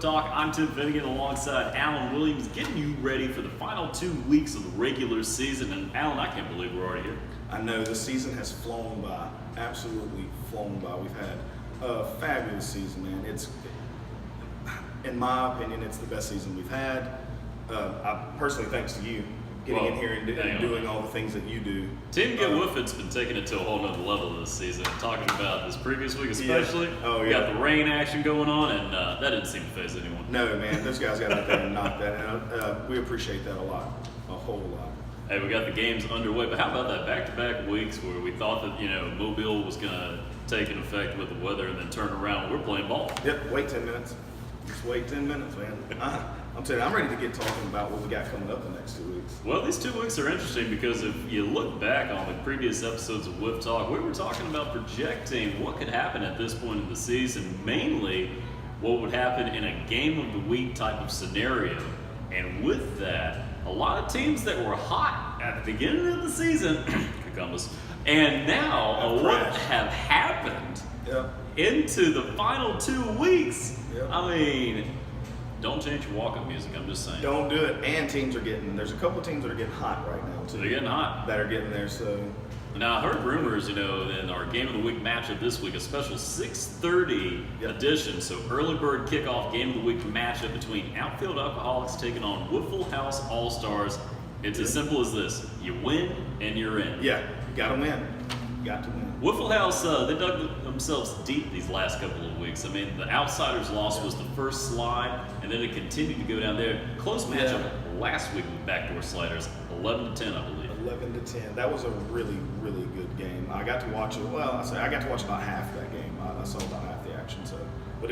Wiff Talk. I'm Tim Finnegan alongside Alan Williams, getting you ready for the final 2 weeks of the regular season. And Alan, I can't believe we're already here. I know, this season has flown by, absolutely flown by. We've had a fabulous season, man. In my opinion, it's the best season we've had. Personally, thanks to you getting in here and doing all the things that you do. Team Get Wiffed's been taking it to a whole nother level this season. Talking about this previous week especially. Yeah. Oh, yeah. We got the rain action going on, and that didn't seem to faze anyone. No, man, those guys got out there and knocked that out. We appreciate that a whole lot. Hey, we got the games underway, but how about that back-to-back weeks where we thought that, Mobile was going to take an effect with the weather and then turn around? We're playing ball. Yep, wait 10 minutes. Just wait 10 minutes, man. I'm telling you, I'm ready to get talking about what we got coming up the next 2 weeks. Well, these 2 weeks are interesting because if you look back on the previous episodes of Wiff Talk, we were talking about projecting what could happen at this point in the season, mainly what would happen in a game of the week type of scenario. And with that, a lot of teams that were hot at the beginning of the season, cucumbers, and now what have happened into the final 2 weeks. Yep. I mean, don't change your walk-up music, I'm just saying. Don't do it. And there's a couple teams that are getting hot right now, too. They're getting hot. That are getting there, so. Now, I heard rumors, in our Game of the Week matchup this week, a special 6:30 edition, so early bird kickoff Game of the Week matchup between Outfield Alcoholics taking on Wiffle House All-Stars. It's as simple as this. You win, and you're in. Yeah, you gotta win. Got to win. Wiffle House, they dug themselves deep these last couple of weeks. I mean, the Outsiders loss was the first slide, and then it continued to go down there. Close matchup last week with Backdoor Sliders, 11-10, I believe. 11-10. That was a really, really good game. I got to watch it. Well, I got to watch about half that game. I saw about half the action, but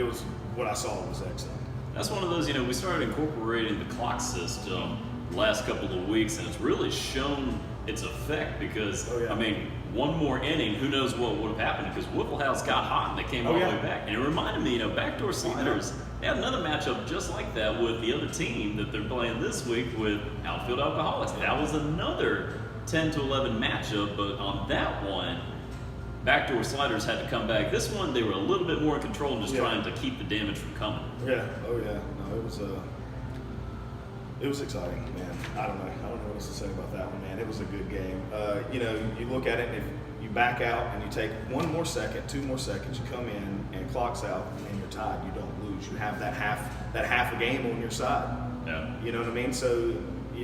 what I saw was excellent. That's one of those. We started incorporating the clock system last couple of weeks, and it's really shown its effect because I mean, one more inning, who knows what would have happened because Wiffle House got hot and they came all the way back. And it reminded me, Backdoor Sliders, they had another matchup just like that with the other team that they're playing this week with Outfield Alcoholics. That was another 10-11 matchup, but on that one, Backdoor Sliders had to come back. This one, they were a little bit more in control and just trying to keep the damage from coming. Yeah, oh yeah. No, it was exciting, man. I don't know what else to say about that one, man. It was a good game. You look at it, and if you back out and you take 1 more second, 2 more seconds, you come in and clock's out, and you're tied. You don't lose. You have that half a game on your side. Yeah. You know what I mean? So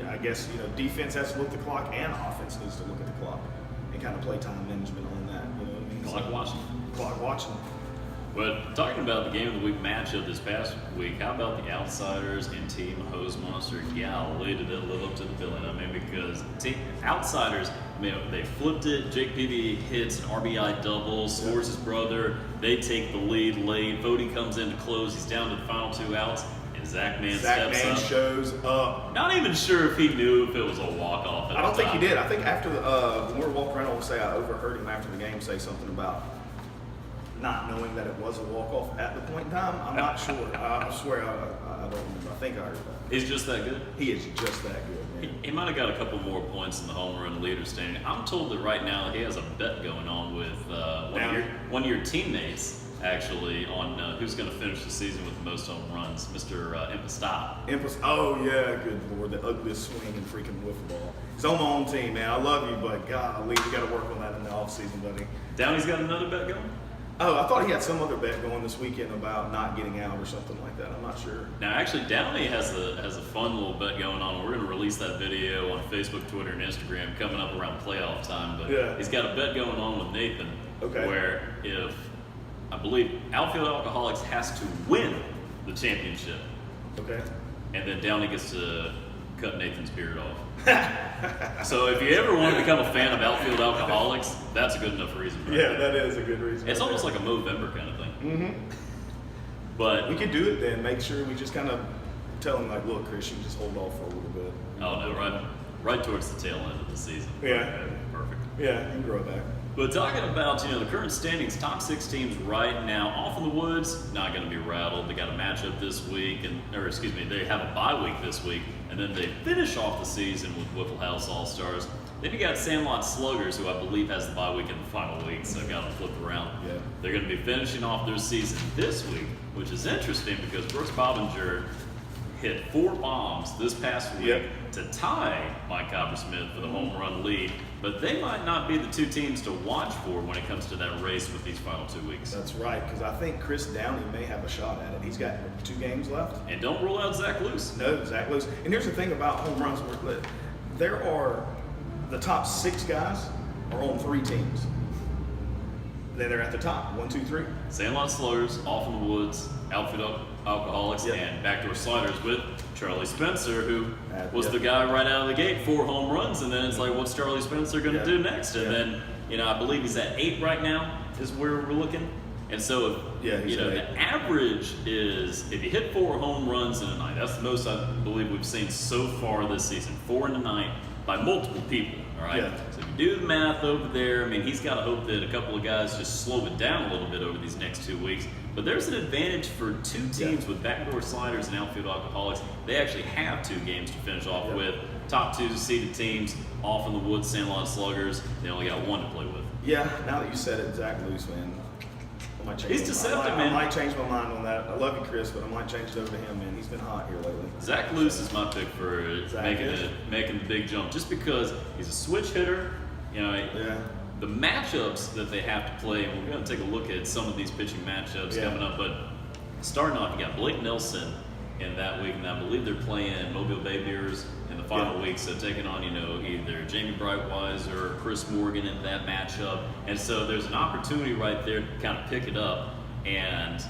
I guess defense has to look at the clock, and offense needs to look at the clock and kind of play time management on that. You know what I mean? Clock watching. Clock watching. But talking about the Game of the Week matchup this past week, how about the Outsiders and Team Hose Monster? Golly, did it live up to the billing? I mean, because Outsiders, they flipped it. Jake Peavy hits an RBI double, scores his brother. They take the lead late. Fody comes in to close. He's down to the final 2 outs. And Zach Mann steps up. Shows up. Not even sure if he knew if it was a walk-off. I don't think he did. I think after when we were walking around, I overheard him after the game say something about not knowing that it was a walk-off at the point in time. I'm not sure. I swear I don't remember. I think I heard that. He's just that good? He is just that good, man. He might have got a couple more points in the home run leader standing. I'm told that right now he has a bet going on with one of your teammates, actually, on who's going to finish the season with the most home runs, Mr. Impostop. Oh, yeah, good Lord. The ugliest swing in freaking wiffle ball. He's on my own team, man. I love you, but golly, we got to work on that in the offseason, buddy. Downey's got another bet going? Oh, I thought he had some other bet going this weekend about not getting out or something like that. I'm not sure. Now, actually, Downey has a fun little bet going on. We're going to release that video on Facebook, Twitter, and Instagram coming up around playoff time. But he's got a bet going on with Nathan where if, I believe, Outfield Alcoholics has to win the championship. Okay. And then Downey gets to cut Nathan's beard off. So if you ever want to become a fan of Outfield Alcoholics, that's a good enough reason. That is a good reason. It's almost like a Movember kind of thing. Mm-hmm. But we could do it then. Make sure we just kind of tell him, like, look, Chris, you just hold off for a little bit. Oh, no, right towards the tail end of the season. Yeah. Perfect. Yeah, you can grow back. But talking about, the current standings, top 6 teams right now, off in the woods, not going to be rattled. They got a matchup this week, they have a bye week this week, and then they finish off the season with Wiffle House All-Stars. Then you got Sandlot Sluggers, who I believe has the bye week in the final week, so got them flipped around. Yeah. They're going to be finishing off their season this week, which is interesting because Brooks Bobinger hit 4 bombs this past week to tie Mike Coppersmith for the home run lead. But they might not be the 2 teams to watch for when it comes to that race with these final 2 weeks. That's right, because I think Chris Downey may have a shot at it. He's got 2 games left. And don't rule out Zach Luce. No, Zach Luce. And here's the thing about home runs. There are the top 6 guys are on 3 teams. Then they're at the top. 1, 2, 3. Sandlot Sluggers, Off in the Woods, Outfield Alcoholics, and Backdoor Sliders with Charlie Spencer, who was the guy right out of the gate, 4 home runs, and then it's like, what's Charlie Spencer going to do next? And then, I believe he's at 8 right now is where we're looking. And so, the average is, if you hit 4 home runs in a night, that's the most I believe we've seen so far this season, 4 in a night by multiple people, all right? Yeah. So if you do the math over there, he's got to hope that a couple of guys just slow it down a little bit over these next 2 weeks. But there's an advantage for 2 teams with Backdoor Sliders and Outfield Alcoholics. They actually have 2 games to finish off with. Top 2 seeded teams, Off in the Woods, Sandlot Sluggers. They only got 1 to play with. Yeah, now that you said it, Zach Luce, man. I might change He's deceptive, man. I might change my mind on that. I love you, Chris, but I might change it over to him, man. He's been hot here lately. Zach Luce is my pick for making the big jump, just because he's a switch hitter. The matchups that they have to play, and we're going to take a look at some of these pitching matchups coming up, but starting off, you got Blake Nelson in that week, and I believe they're playing Mobile Bay Bears in the final week, so taking on, either Jamie Brightweiser or Chris Morgan in that matchup, and so there's an opportunity right there to kind of pick it up, and,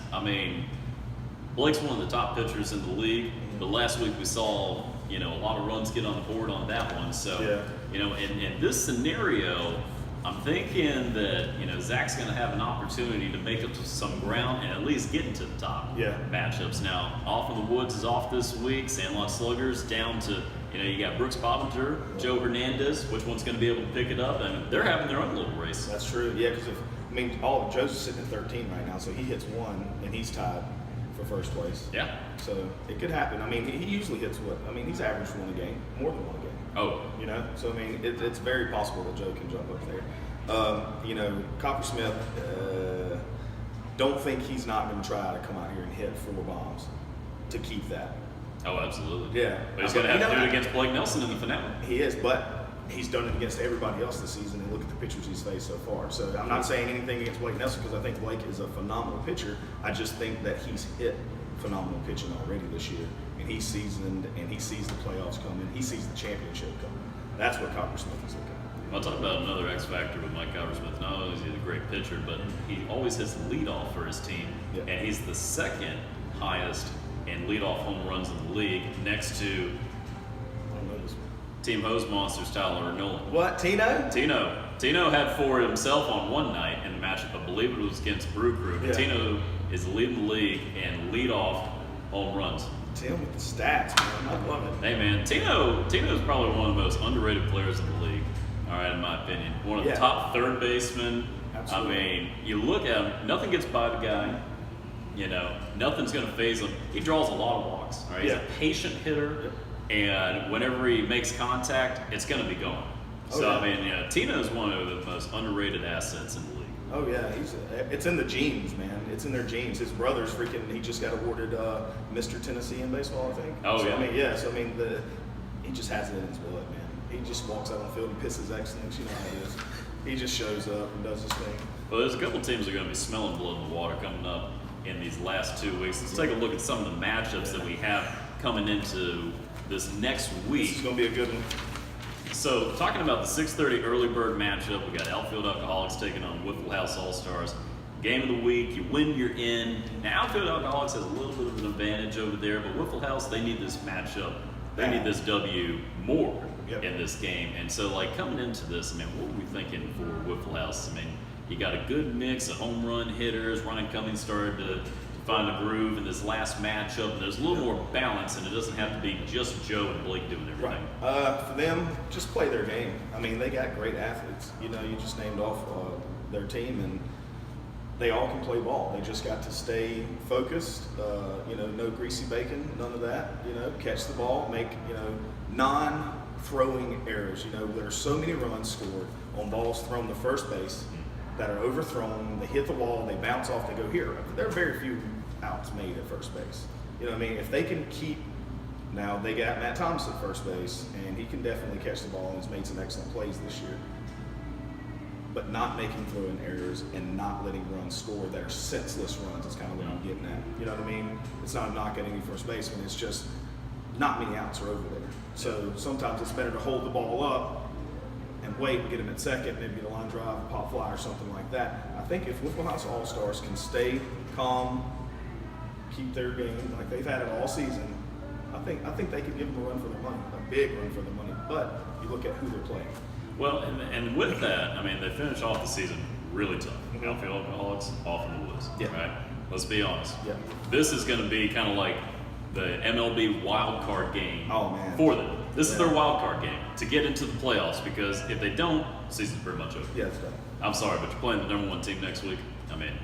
Blake's one of the top pitchers in the league, but last week we saw, a lot of runs get on the board on that one, so, in this scenario, I'm thinking that, Zach's going to have an opportunity to make up some ground and at least get into the top matchups. Now, Off in the Woods is off this week. Sandlot Sluggers down to, you got Brooks Bobinger, Joe Hernandez. Which one's going to be able to pick it up? And they're having their own little race. That's true. Yeah, because Joe's sitting at 13 right now, so he hits 1 and he's tied for first place. Yeah. So it could happen. He usually hits he's averaged 1 a game, more than 1 a game. Oh. So it's very possible that Joe can jump up there. Coppersmith, don't think he's not going to try to come out here and hit 4 bombs to keep that. Oh, absolutely. Yeah. But he's going to have to do it against Blake Nelson in the finale. He is, but he's done it against everybody else this season, and look at the pitchers he's faced so far. So I'm not saying anything against Blake Nelson because I think Blake is a phenomenal pitcher. I just think that he's hit phenomenal pitching already this year, and he's seasoned, and he sees the playoffs coming. He sees the championship coming. That's what Coppersmith is looking at. I'll talk about another X factor with Mike Coppersmith. Not only is he a great pitcher, but he always hits the leadoff for his team, and he's the 2nd highest in leadoff home runs in the league, next to Team Hose Monsters Tyler Nolan. What, Tino? Tino had 4 himself on one night in the matchup. I believe it was against Brew Crew. But Tino is leading the league in leadoff home runs. Tim with the stats, man. I love it. Hey, man, Tino is probably one of the most underrated players in the league. All right, in my opinion, one of the top third basemen. Absolutely. You look at him, nothing gets by the guy. Nothing's going to phase him. He draws a lot of walks. All right, he's a patient hitter, and whenever he makes contact, it's going to be going. Tino is one of the most underrated assets in the league. Oh yeah, it's in the genes, man. It's in their genes. His brother's he just got awarded Mr. Tennessee in baseball, I think. He just has it in his blood, man. He just walks out on the field and pisses excellence. You know how it is. He just shows up and does his thing. Well, there's a couple teams that are going to be smelling blood in the water coming up in these last 2 weeks. Let's take a look at some of the matchups that we have coming into this next week. This is going to be a good one. So, talking about the 6:30 early bird matchup, we got Outfield Alcoholics taking on Wiffle House All-Stars. Game of the week, you win, you're in. Now, Outfield Alcoholics has a little bit of an advantage over there, but Wiffle House, they need this matchup. They need this W more in this game. And so, coming into this, what were we thinking for Wiffle House? You got a good mix of home run hitters. Ryan Cummings started to find a groove in this last matchup. And there's a little more balance, and it doesn't have to be just Joe and Blake doing everything. Right. For them, just play their game. I mean, they got great athletes. You just named off their team, and they all can play ball. They just got to stay focused. No greasy bacon, none of that. Catch the ball, make non-throwing errors. There's so many runs scored on balls thrown to first base that are overthrown. They hit the wall, they bounce off, they go here. There are very few outs made at first base. If they can keep. Now they got Matt Thomas at first base, and he can definitely catch the ball and has made some excellent plays this year. But not making throwing errors and not letting runs score that are senseless runs is kind of what I'm getting at. You know what I mean? It's not a knock at any first baseman. It's just not many outs are over there. So sometimes it's better to hold the ball up and wait and get him at second, maybe get a line drive, a pop fly, or something like that. I think if Wiffle House All-Stars can stay calm, keep their game like they've had it all season, I think they could give them a run for their money, a big run for their money. But you look at who they're playing. Well, and with that, they finished off the season really tough. Outfield Alcoholics off in the woods, right? Let's be honest. Yeah. This is going to be kind of like the MLB wild card game for them. This is their wild card game to get into the playoffs, because if they don't, the season's pretty much over. Yeah, it's done. I'm sorry, but you're playing the number one team next week.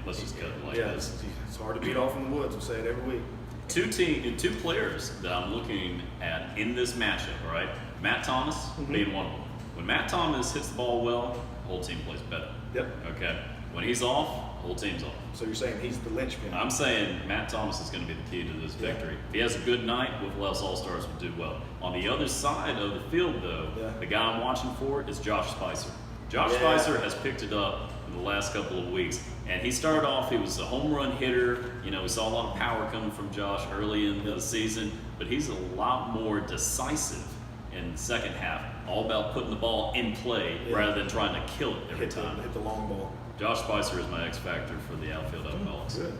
Let's just cut it like this. It's hard to beat off in the woods. We say it every week. Two players that I'm looking at in this matchup, all right? Matt Thomas being one of them. When Matt Thomas hits the ball well, the whole team plays better. Yep. Okay? When he's off, the whole team's off. So you're saying he's the linchpin? I'm saying Matt Thomas is going to be the key to this victory. If he has a good night, Wiffle House All-Stars will do well. On the other side of the field, though, the guy I'm watching for is Josh Spicer. Josh Spicer has picked it up in the last couple of weeks. And he started off, he was a home run hitter. We saw a lot of power coming from Josh early in the season, but he's a lot more decisive in the second half. All about putting the ball in play rather than trying to kill it every time. Hit the long ball. Josh Spicer is my X factor for the outfield Alcoholics. Good.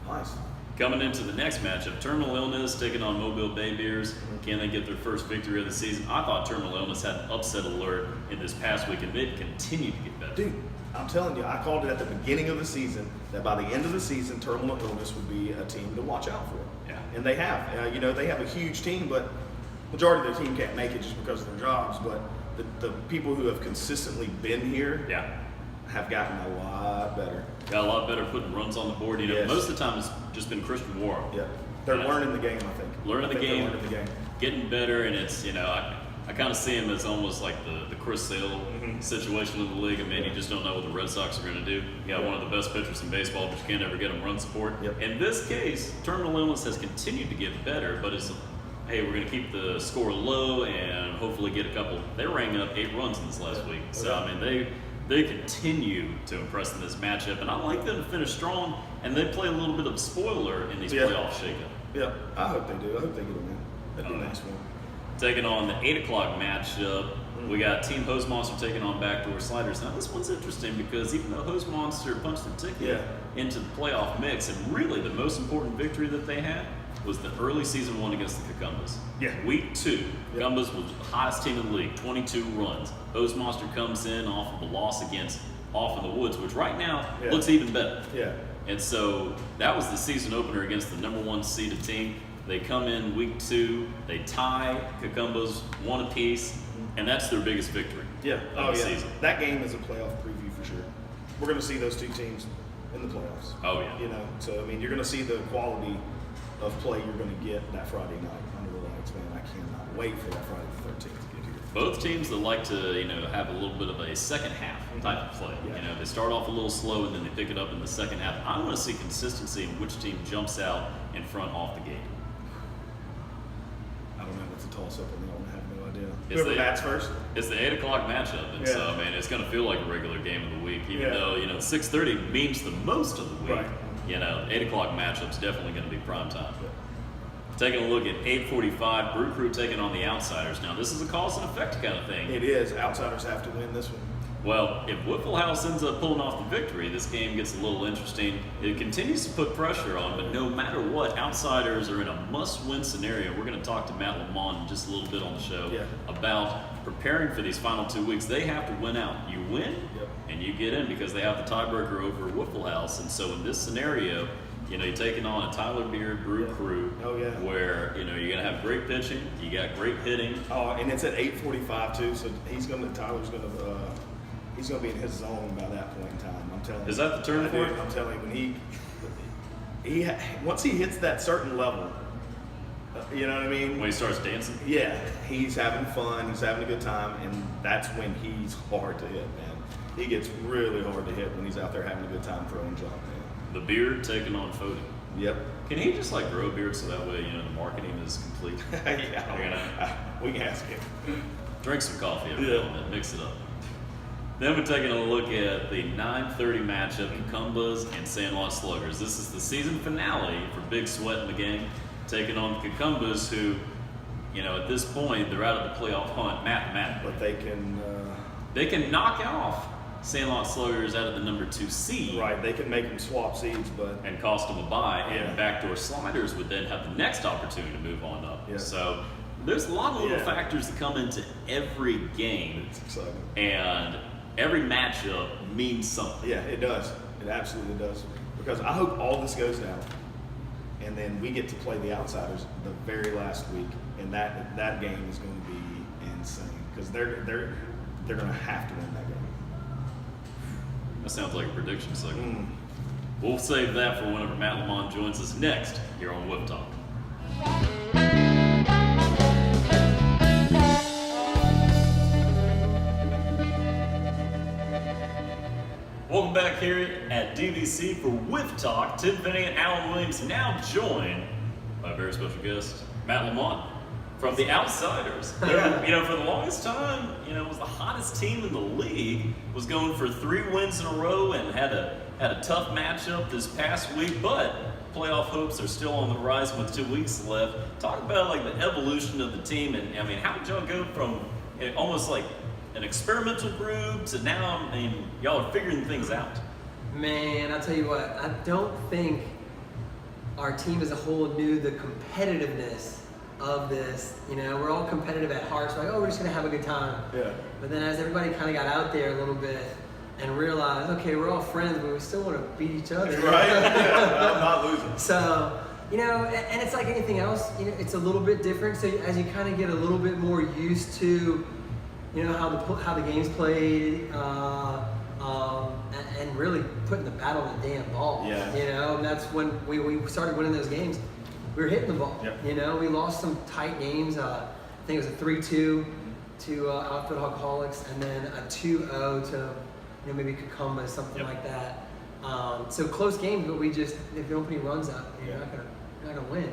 Nice. Coming into the next matchup, Terminal Illness taking on Mobile Bay Bears. Can they get their first victory of the season? I thought Terminal Illness had an upset alert in this past week, and they've continued to get better. Dude, I'm telling you, I called it at the beginning of the season that by the end of the season, Terminal Illness would be a team to watch out for. Yeah. And they have. They have a huge team, but majority of their team can't make it just because of their jobs. But the people who have consistently been here have gotten a lot better. Got a lot better putting runs on the board. Most of the time it's just been Christian Warren. Yeah. They're learning the game, I think. Learning the game, getting better, and it's, I kind of see him as almost like the Chris Sale situation in the league. You just don't know what the Red Sox are going to do. You got one of the best pitchers in baseball, but you can't ever get him run support. Yep. In this case, Terminal Illness has continued to get better, but it's, hey, we're going to keep the score low and hopefully get a couple. They rang up 8 runs in this last week. So, they continue to impress in this matchup, and I like them to finish strong, and they play a little bit of spoiler in these playoff shakeup. Yeah, I hope they do. I hope they get a win. That'd be a nice one. Taking on the 8 o'clock matchup, we got Team Hose Monster taking on Backdoor Sliders. Now, this one's interesting because even though Hose Monster punched their ticket into the playoff mix, and really the most important victory that they had was the early season one against the Cucumbas. Yeah. Week 2, Cucumbas was the hottest team in the league, 22 runs. Hose Monster comes in off of a loss against Off in the Woods, which right now looks even better. Yeah. And so that was the season opener against the number 1 seeded team. They come in week 2, they tie Cucumbas 1 apiece, and that's their biggest victory of the season. That game is a playoff preview for sure. We're going to see those two teams in the playoffs. Oh, yeah. So, you're going to see the quality of play you're going to get that Friday night under the lights, man. I cannot wait for that Friday the 13th to get here. Both teams that like to, have a little bit of a second half type of play. Yeah. They start off a little slow and then they pick it up in the second half. I want to see consistency in which team jumps out in front off the gate. I don't know. It's a toss-up on that one. I have no idea. Whoever bats first. It's the 8 o'clock matchup, and so, it's going to feel like a regular game of the week, even though, 6:30 means the most of the week. Right. 8 o'clock matchup's definitely going to be prime time. Taking a look at 8:45, Brew Crew taking on the Outsiders. Now, this is a cause and effect kind of thing. It is. Outsiders have to win this one. Well, if Wiffle House ends up pulling off the victory, this game gets a little interesting. It continues to put pressure on, but no matter what, Outsiders are in a must-win scenario. We're going to talk to Matt Lamont in just a little bit on the show about preparing for these final 2 weeks. They have to win out. You win, and you get in because they have the tiebreaker over Wiffle House. And so in this scenario, you're taking on a Tyler Beard Brew Crew. Oh, yeah. Where, you're going to have great pitching, you got great hitting. Oh, and it's at 8:45 too, so Tyler's going to he's going to be in his zone by that point in time. I'm telling you. Is that the term for it? I'm telling you, when he once he hits that certain level, you know what I mean? When he starts dancing? Yeah, he's having fun, he's having a good time, and that's when he's hard to hit, man. He gets really hard to hit when he's out there having a good time throwing jump, man. The Beard taking on Fody. Yep. Can he just grow a beard so that way, the marketing is complete? Yeah, we can ask him. Drink some coffee every now and then, mix it up. Then we're taking a look at the 9:30 matchup, Cucumbas and Sandlot Sluggers. This is the season finale for Big Sweat in the game, taking on the Cucumbas who, at this point, they're out of the playoff hunt mathematically. But they can knock off Sandlot Sluggers out of the number 2 seed. Right, they can make them swap seeds, and cost them a bye, and Backdoor Sliders would then have the next opportunity to move on up. Yeah. So there's a lot of little factors that come into every game. It's exciting. And every matchup means something. Yeah, it does. It absolutely does. Because I hope all this goes down, and then we get to play the Outsiders the very last week, and that game is going to be insane because they're going to have to win that game. That sounds like a prediction segment. We'll save that for whenever Matt Lamont joins us next here on Wiff Talk. Welcome back here at DVC for Wiff Talk. Tim Finney and Alan Williams now joined by a very special guest, Matt Lamont from the Outsiders. For the longest time, it was the hottest team in the league. Was going for 3 wins in a row and had a tough matchup this past week, but playoff hopes are still on the rise with 2 weeks left. Talk about the evolution of the team, and how did y'all go from almost like an experimental group to now, y'all are figuring things out? Man, I'll tell you what, I don't think our team as a whole knew the competitiveness of this. We're all competitive at heart, so we're just gonna have a good time. Yeah. But then as everybody kind of got out there a little bit and realized, okay, we're all friends, but we still want to beat each other. Right? Yeah, I'm not losing. So, and it's like anything else, it's a little bit different. So as you kind of get a little bit more used to, how the game's played, and really putting the battle in the damn ball. Yeah. And that's when we started winning those games. We were hitting the ball. Yep. We lost some tight games. I think it was a 3-2 to Outfield Alcoholics, and then a 2-0 to maybe Cucumbas, something like that. So close games, but if you don't put any runs up, you're not gonna win.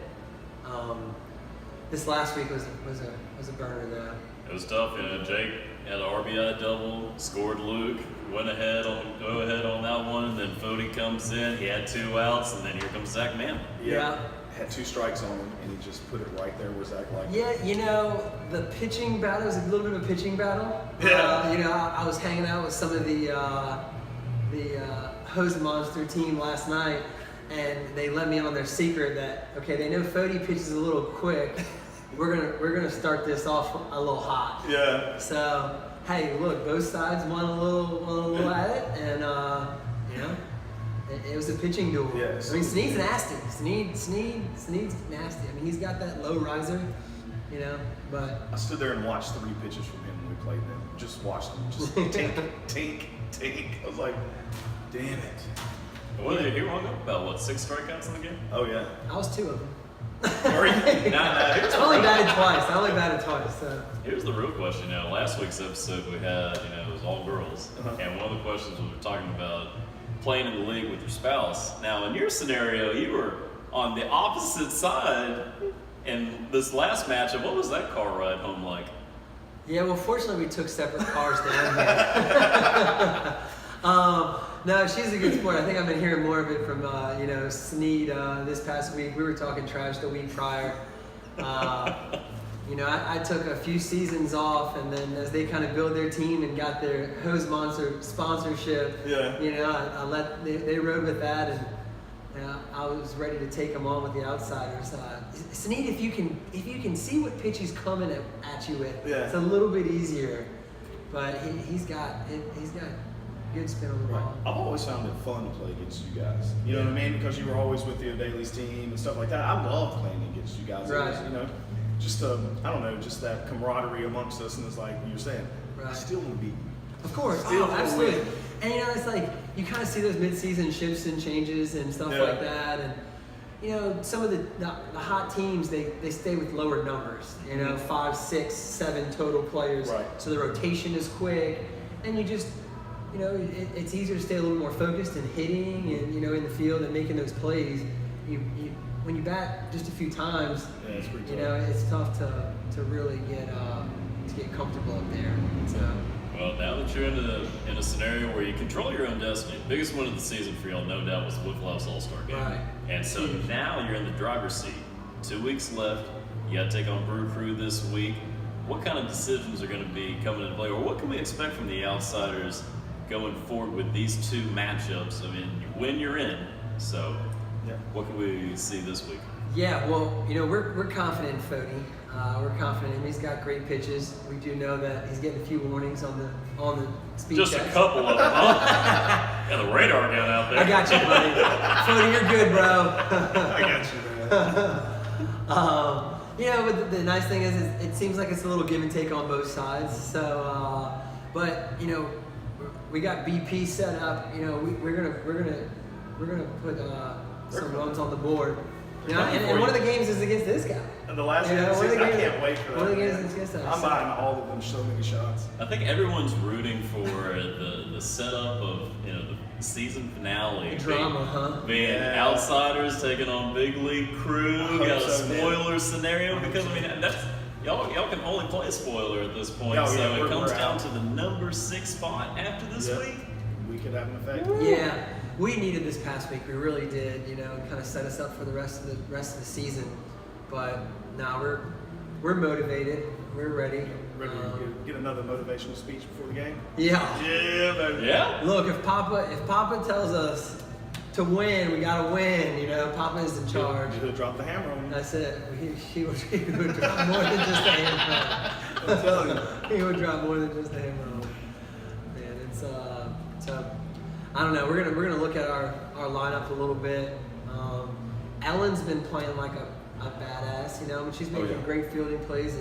This last week was a burner though. It was tough. Jake had an RBI double, scored Luke, go ahead on that one. Then Fody comes in, he had 2 outs, and then here comes Zach Mann. Yeah. Had 2 strikes on him, and he just put it right there where Zach liked it. Yeah, the pitching battle was a little bit of a pitching battle. Yeah. I was hanging out with some of the Hose Monster team last night, and they let me in on their secret that, okay, they know Fody pitches a little quick. We're gonna start this off a little hot. Yeah. So hey, look, both sides won a little at it, and it was a pitching duel. Yeah, Sneed's nasty. Sneed's nasty. He's got that low riser, but I stood there and watched 3 pitches from him when we played them. Just watched them, just tink. I was like, damn it. Well, he rung up about 6 strikeouts in the game? Oh yeah. I was 2 of them. Are you? I only batted twice. So. Here's the real question. Last week's episode we had, it was all girls, and one of the questions we were talking about playing in the league with your spouse. Now, in your scenario, you were on the opposite side in this last matchup. What was that car ride home like? Yeah, well, fortunately, we took separate cars down here. No, she's a good sport. I think I've been hearing more of it from, Sneed this past week. We were talking trash the week prior. I took a few seasons off, and then as they kind of build their team and got their Hose Monster sponsorship, they rode with that, and I was ready to take them on with the Outsiders. Sneed, if you can see what pitch he's coming at you with, it's a little bit easier. But he's got good spin on the ball. I've always found it fun to play against you guys. You know what I mean? Because you were always with the O'Daly's team and stuff like that. I love playing against you guys. Right. You know, just I don't know, just that camaraderie amongst us, and it's like you were saying, I still want to beat you. Of course, absolutely. And it's like you kind of see those mid-season shifts and changes and stuff like that, and some of the hot teams they stay with lower numbers. 5, 6, 7 total players. Right. So the rotation is quick, and you just it's easier to stay a little more focused and hitting and in the field and making those plays. When you bat just a few times, it's pretty tough. It's tough to really get comfortable up there. So. Well, now that you're in a scenario where you control your own destiny, the biggest win of the season for y'all, no doubt, was the Wiff All-Star game. Right. And so now you're in the driver's seat. 2 weeks left. You got to take on Brew Crew this week. What kind of decisions are going to be coming into play, or what can we expect from the outsiders going forward with these two matchups? I mean, you win, you're in. So, what can we see this week? Yeah, well, we're confident in Fody. We're confident in him. He's got great pitches. We do know that he's getting a few warnings on the speed Just test. a couple of them, huh? Got the radar gun out there. I got you, buddy. Fody, you're good, bro. I got you, man. But the nice thing is it seems like it's a little give and take on both sides. So, but we got BP set up. We're gonna put some runs on the board. And one of the games is against this guy. And the last game, I can't wait for that. One of the games is against us. I'm buying all of them so many shots. I think everyone's rooting for the setup of the season finale. Drama, huh? Being outsiders taking on big league crew. Got a spoiler scenario because that's y'all can only play a spoiler at this point. So it comes down to the number 6 spot after this week. We could have an effect. Yeah. We needed this past week. We really did, kind of set us up for the rest of the season. But now we're motivated. We're ready. Ready to get another motivational speech before the game? Yeah. Yeah, baby. Yeah. Look, if Papa tells us to win, we gotta win. Papa is in charge. He'll drop the hammer on you. That's it. He would drop more than just a hammer. I'm telling you. He would drop more than just a hammer. Man, it's so. I don't know. We're gonna look at our lineup a little bit. Ellen's been playing like a badass, but she's making great fielding plays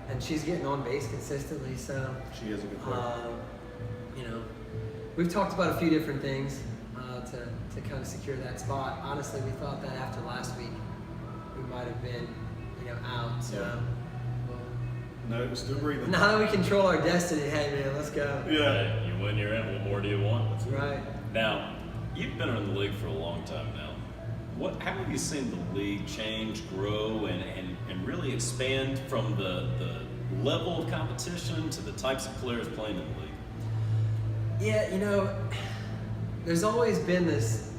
and she's getting on base consistently. So she is a good player. We've talked about a few different things to kind of secure that spot. Honestly, we thought that after last week we might have been out. So. Yeah. No, we're still breathing. Now that we control our destiny, hey man, let's go. Yeah. Hey, you win, you're in. What more do you want? That's right. Now, you've been in the league for a long time now. How have you seen the league change, grow, and really expand from the level of competition to the types of players playing in the league? Yeah, there's always been this,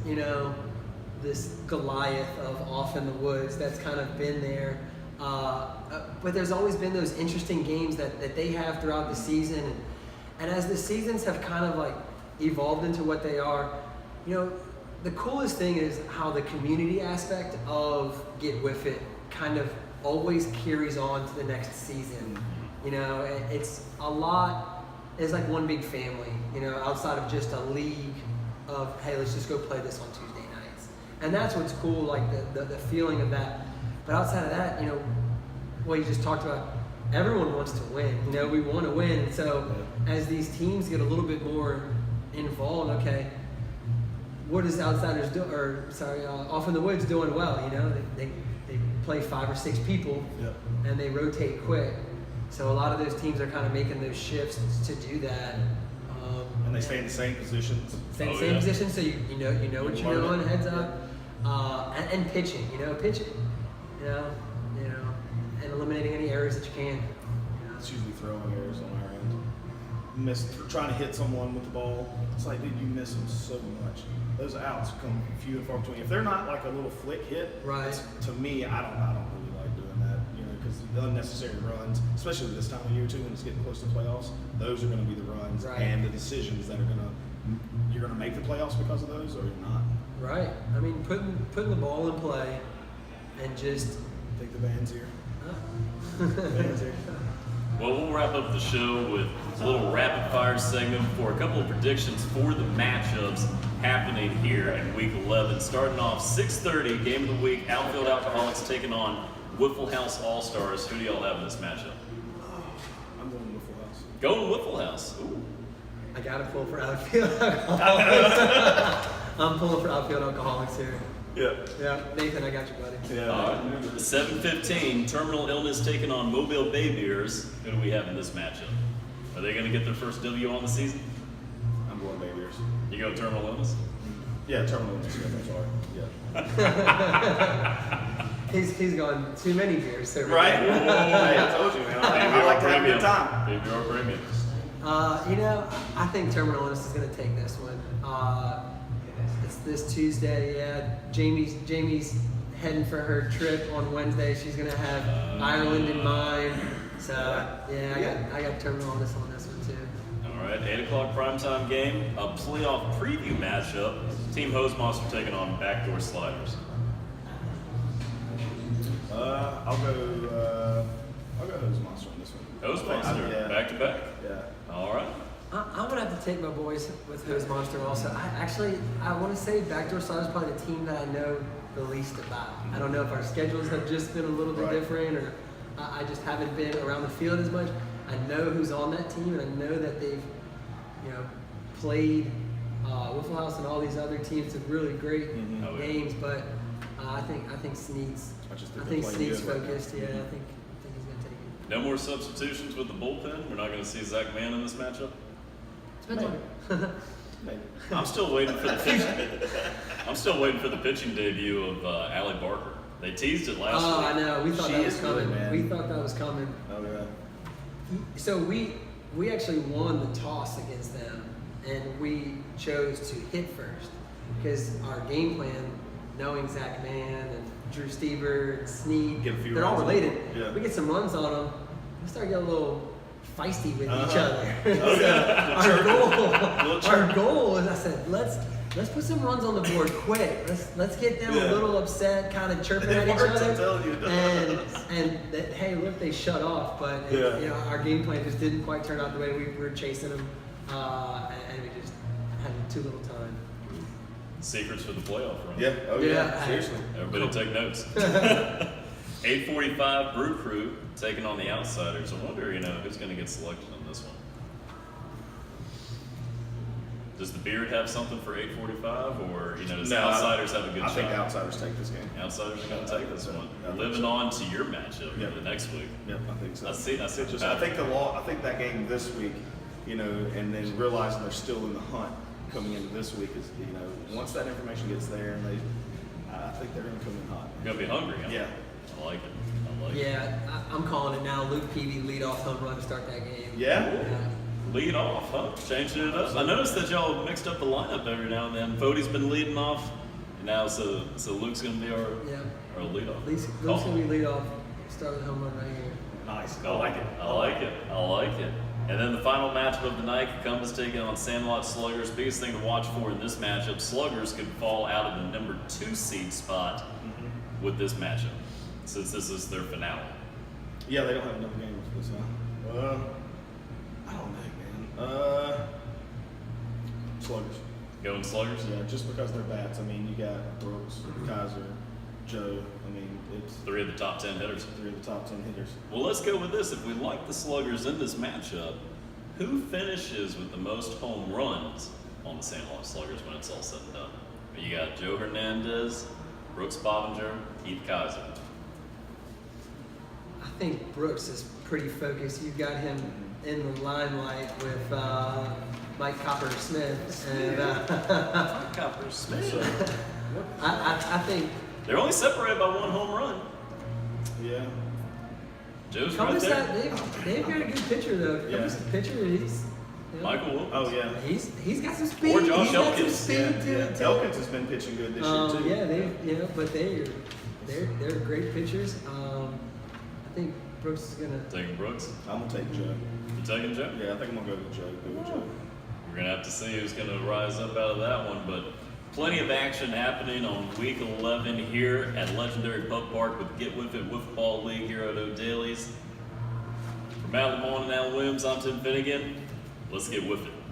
this Goliath of off in the woods that's kind of been there. But there's always been those interesting games that they have throughout the season. And as the seasons have kind of like evolved into what they are, the coolest thing is how the community aspect of Get With It kind of always carries on to the next season. It's a lot, it's like one big family, outside of just a league of, hey, let's just go play this on Tuesday nights. And that's what's cool, like the feeling of that. But outside of that, what you just talked about, everyone wants to win. We want to win. And so as these teams get a little bit more involved, okay, what is Outsiders do? Off in the Woods doing well? They play 5 or 6 people, and they rotate quick. So a lot of those teams are kind of making those shifts to do that. And they stay in the same positions. Stay in the same position, so you know what you're doing, heads up, and pitching. Pitching. And eliminating any errors that you can. It's usually throwing errors on our end. Trying to hit someone with the ball. It's like, dude, you miss them so much. Those outs come few and far between. If they're not like a little flick hit, right? To me, I don't really like doing that. Because the unnecessary runs, especially this time of year too, when it's getting close to playoffs, those are going to be the runs and the decisions that are you're going to make the playoffs because of those, or you're not. Right. I mean, putting the ball in play and just take the bands here. Well, we'll we'll wrap up the show with a little rapid fire segment for a couple of predictions for the matchups happening here in Week 11. Starting off 6:30, game of the week, Outfield Alcoholics taking on Wiffle House All-Stars. Who do y'all have in this matchup? I'm going Wiffle House. Going Wiffle House. Ooh. I got to pull for Outfield Alcoholics. I'm pulling for Outfield Alcoholics here. Yeah. Yeah, Nathan, I got you, buddy. Yeah. All right. 7:15, Terminal Illness taking on Mobile Bay Beers. Who do we have in this matchup? Are they going to get their first W on the season? I'm going Bay Beers. You go Terminal Illness? Yeah, Terminal Illness. I'm sorry. Yeah. He's gone too many beers. So Right? Hey, I told you, man. I like to have a good time. Baby or premium. I think Terminal Illness is going to take this one. It's this Tuesday. Yeah, Jamie's heading for her trip on Wednesday. She's going to have Ireland in mind. So yeah, I got Terminal Illness on this one too. All right, 8 o'clock primetime game, a playoff preview matchup. Team Hose Monster taking on Backdoor Sliders. I'll go Hose Monster on this one. Hose Monster, Yeah. back to back. Yeah. All right. I'm gonna have to take my boys with Hose Monster also. I want to say Backdoor Sliders is probably the team that I know the least about. I don't know if our schedules have just been a little bit different, or I just haven't been around the field as much. I know who's on that team, and I know that they've, played Wiffle House and all these other teams have really great games. But I think Snead's. I think Snead's focused. Yeah, I think he's gonna take it. No more substitutions with the bullpen. We're not going to see Zach Mann in this matchup. Depends on Maybe. I'm still waiting for the pitching debut of Allie Barker. They teased it last week. I know. We thought She that was is coming. good, man. We thought that was coming. Oh yeah. So we actually won the toss against them, and we chose to hit first because our game plan, knowing Zach Mann and Drew Stever and Snead, Get a few they're all runs on related. them. Yeah. We get some runs on them, we start getting a little feisty with each other. Our goal is, I said, let's put some runs on the board quick. Let's get them a little upset, kind of chirping at each other. And hey, look, they shut off. But our game plan just didn't quite turn out the way we were chasing them, and we just had too little time. Secrets for the playoff run. Yeah. Oh yeah. Seriously. Everybody take notes. 8:45, Brew Crew taking on the Outsiders. I wonder, who's going to get selected on this one. Does the Beard have something for 8:45, or does the Outsiders have a good shot? I think Outsiders take this game. Outsiders are going to take this one. Living on to your matchup for the next week. Yep, I think so. I see. I think that game this week, and then realizing they're still in the hunt coming into this week is, once that information gets there, and I think they're going to come in hot. You're going to be hungry, huh? Yeah. I like it. Yeah, I'm calling it now. Luke Peavy lead off home run to start that game. Yeah? Lead off, huh? Changing it up. I noticed that y'all mixed up the lineup every now and then. Fody's been leading off, and now so Luke's going to be our lead off. Luke's going to be lead off, start the home run right here. Nice. I like it. And then the final matchup of the night, Columbus taking on Sandlot Sluggers. Biggest thing to watch for in this matchup, Sluggers could fall out of the number 2 seed spot with this matchup, since this is their finale. Yeah, they don't have another game for this, huh? I don't know, man. Sluggers. Going Sluggers? Yeah, just because they're bats. I mean, you got Brooks, Kaiser, Joe. I mean, it's 3 of the top 10 hitters. 3 of the top 10 hitters. Well, let's go with this. If we like the Sluggers in this matchup, who finishes with the most home runs on the Sandlot Sluggers when it's all said and done? You got Joe Hernandez, Brooks Bobbinger, Keith Kaiser. I think Brooks is pretty focused. You've got him in the limelight with Mike Copper-Smith. And Copper-Smith. I think they're only separated by 1 home run. Yeah. Joe's right there. They've got a good pitcher though. Yeah. Pitcher, he's Michael Wilkins. Oh yeah. He's got some speed. Or Josh He's got some Elkins. speed to it. Elkins has been pitching good this year too. Yeah, but they're great pitchers. I think Brooks is gonna. Taking Brooks. I'm gonna take Joe. You taking Joe? Yeah, I think I'm gonna go with Joe. We're gonna have to see who's gonna rise up out of that one, but plenty of action happening on Week 11 here at Legendary Pub Park with Get Wiff It Wiffle Ball League here at O'Daly's. From Matt Lamont and Alan Williams, I'm Tim Finnegan. Let's get with it.